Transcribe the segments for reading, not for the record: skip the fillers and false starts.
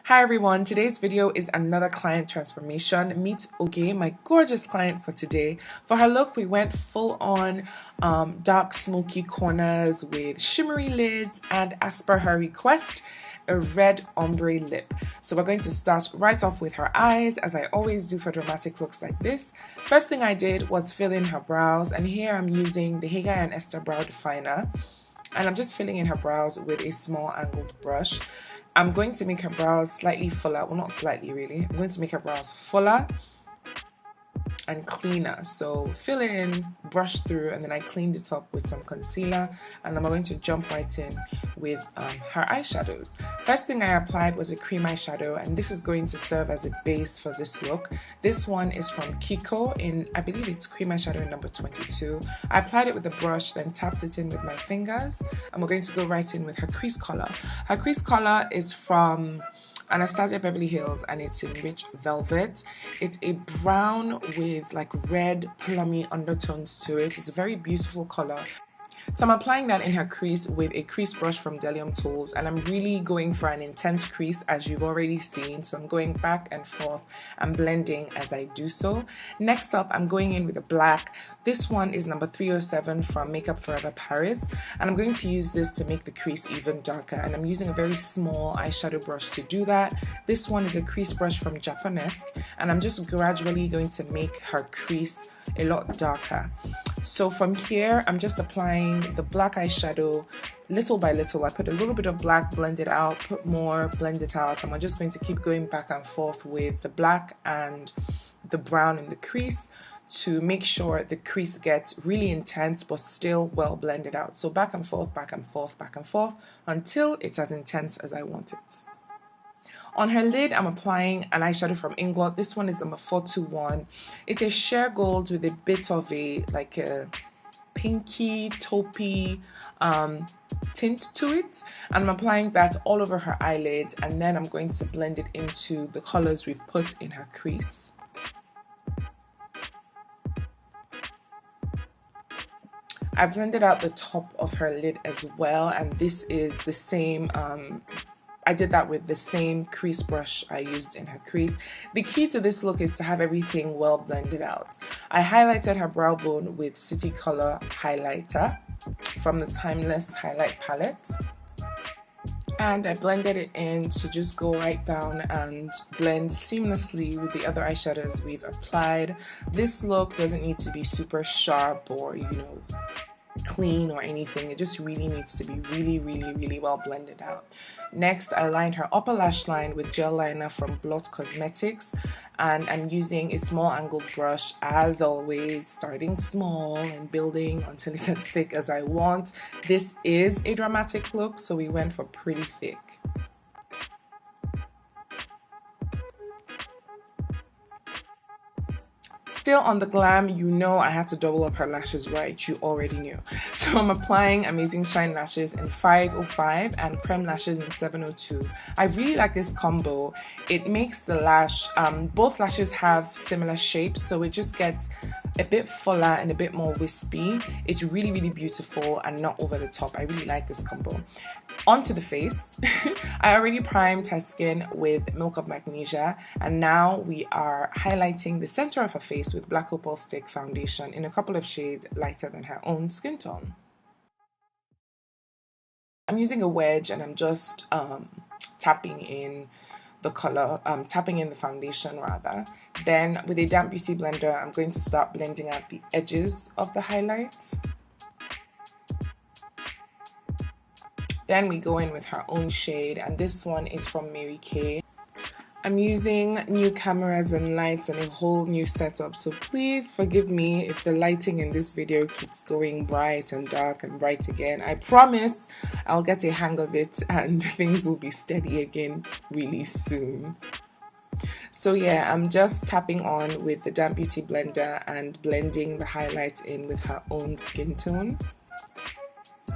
Hi everyone, today's video is another client transformation. Meet Oge, my gorgeous client for today. For her look, we went full on dark smoky corners with shimmery lids, and as per her request, a red ombre lip. So we're going to start right off with her eyes, as I always do for dramatic looks like this. First thing I did was fill in her brows, and here I'm using the Hager and Esther Brow Definer, and I'm just filling in her brows with a small angled brush. I'm going to make her brows slightly fuller, well, not slightly really. I'm going to make her brows fuller and cleaner. So fill it in, brush through, and then I cleaned it up with some concealer, and I'm going to jump right in with her eyeshadows. First thing I applied was a cream eyeshadow, and this is going to serve as a base for this look. This one is from Kiko in, I believe it's cream eyeshadow number 22. I applied it with a brush, then tapped it in with my fingers, and we're going to go right in with her crease color. Her crease color is from Anastasia Beverly Hills, and it's in Rich Velvet. It's a brown with like red plummy undertones to it. It's a very beautiful color. So I'm applying that in her crease with a crease brush from Delium Tools, and I'm really going for an intense crease, as you've already seen. So I'm going back and forth and blending as I do so. Next up, I'm going in with a black. This one is number 307 from Makeup Forever Paris, and I'm going to use this to make the crease even darker, and I'm using a very small eyeshadow brush to do that. This one is a crease brush from Japanesque, and I'm just gradually going to make her crease a lot darker. So from here, I'm just applying the black eyeshadow little by little. I put a little bit of black, blend it out, put more, blend it out, and I'm just going to keep going back and forth with the black and the brown in the crease to make sure the crease gets really intense but still well blended out. So back and forth, back and forth, back and forth until it's as intense as I want it. On her lid, I'm applying an eyeshadow from Inglot. This one is number 421. It's a sheer gold with a bit of a like a pinky, taupey tint to it. And I'm applying that all over her eyelid, and then I'm going to blend it into the colors we've put in her crease. I blended out the top of her lid as well, and this is the same I did that with the same crease brush I used in her crease. The key to this look is to have everything well blended out. I highlighted her brow bone with City Color highlighter from the Timeless highlight palette, and I blended it in to just go right down and blend seamlessly with the other eyeshadows we've applied. This look doesn't need to be super sharp or, you know, clean or anything. It just really needs to be really well blended out. Next, I lined her upper lash line with gel liner from Blot Cosmetics, and I'm using a small angled brush, as always, starting small and building until it's as thick as I want. This is a dramatic look, so we went for pretty thick. Still on the Glam, you know I had to double up her lashes, right? You already knew. So I'm applying Amazing Shine Lashes in 505 and Creme Lashes in 702. I really like this combo. It makes the lash, both lashes have similar shapes, so it just gets a bit fuller and a bit more wispy. It's really beautiful and not over the top. I really like this combo. Onto the face. I already primed her skin with Milk of Magnesia, and now we are highlighting the center of her face with Black Opal Stick foundation in a couple of shades lighter than her own skin tone. I'm using a wedge, and I'm just tapping in the color, tapping in the foundation rather. Then with a damp beauty blender, I'm going to start blending out the edges of the highlights. Then we go in with her own shade, and this one is from Mary Kay. I'm using new cameras and lights and a whole new setup, so please forgive me if the lighting in this video keeps going bright and dark and bright again. I promise I'll get a hang of it and things will be steady again really soon. So yeah, I'm just tapping on with the damp beauty blender and blending the highlights in with her own skin tone.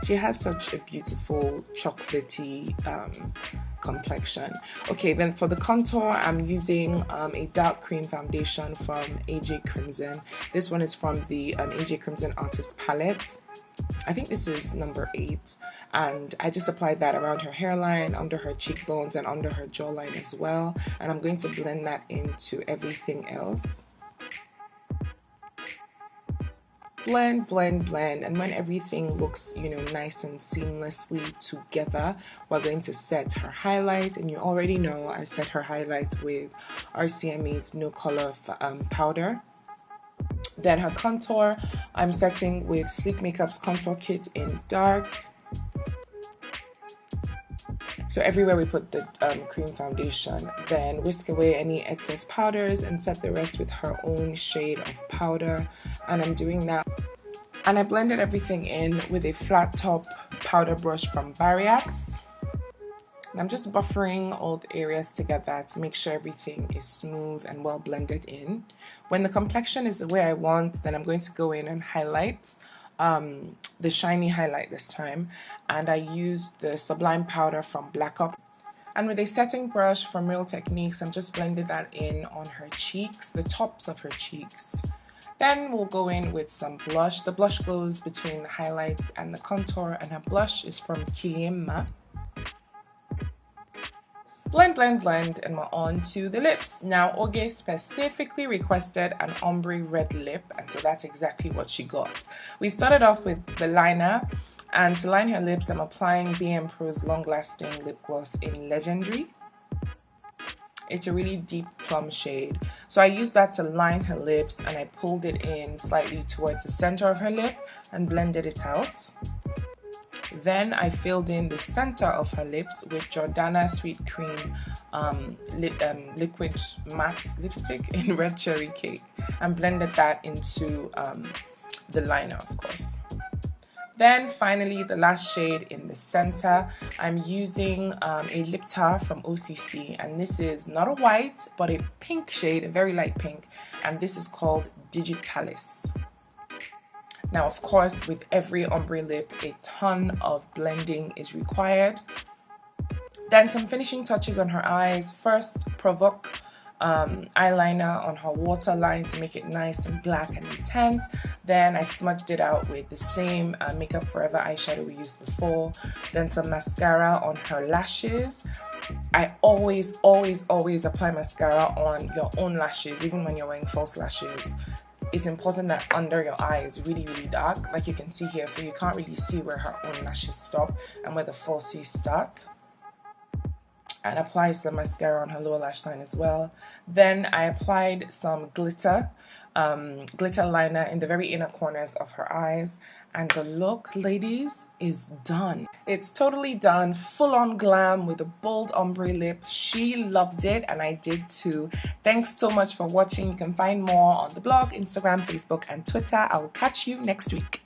She has such a beautiful chocolatey complexion. Okay, then for the contour, I'm using a dark cream foundation from AJ Crimson. This one is from the AJ Crimson Artist Palette. I think this is number 8, and I just applied that around her hairline, under her cheekbones, and under her jawline as well, and I'm going to blend that into everything else. Blend, blend, blend, and when everything looks, nice and seamlessly together, we're going to set her highlight. And you already know I set her highlight with RCMA's No Color powder. Then her contour, I'm setting with Sleek Makeup's contour kit in dark. So everywhere we put the cream foundation, then whisk away any excess powders and set the rest with her own shade of powder. And I'm doing that. And I blended everything in with a flat top powder brush from Barriats. And I'm just buffering all the areas together to make sure everything is smooth and well blended in. When the complexion is the way I want, then I'm going to go in and highlight. The shiny highlight this time, and I used the Sublime powder from Black Up, and with a setting brush from Real Techniques, I'm just blending that in on her cheeks, the tops of her cheeks. Then we'll go in with some blush. The blush goes between the highlights and the contour, and her blush is from Kilima. Blend, blend, blend, and we're on to the lips. Now, Oge specifically requested an ombre red lip, and so that's exactly what she got. We started off with the liner, and to line her lips, I'm applying BM Pro's Long Lasting Lip Gloss in Legendary. It's a really deep plum shade. So I used that to line her lips, and I pulled it in slightly towards the center of her lip and blended it out. Then I filled in the center of her lips with Jordana Sweet Cream liquid matte lipstick in Red Cherry Cake and blended that into the liner, of course. Then finally, the last shade in the center, I'm using a lip tar from OCC, and this is not a white but a pink shade, a very light pink, and this is called Digitalis. Now, of course, with every ombre lip, a ton of blending is required. Then some finishing touches on her eyes. First, Provoke eyeliner on her waterline to make it nice and black and intense. Then I smudged it out with the same Makeup Forever eyeshadow we used before. Then some mascara on her lashes. I always apply mascara on your own lashes, even when you're wearing false lashes. It's important that under your eye is really, really dark, like you can see here, so you can't really see where her own lashes stop and where the falsies start. And apply some mascara on her lower lash line as well. Then I applied some glitter liner in the very inner corners of her eyes, and the look, ladies, is done. It's totally done, full on glam with a bold ombre lip. She loved it, and I did too. Thanks so much for watching. You can find more on the blog, Instagram, Facebook, and Twitter. I will catch you next week.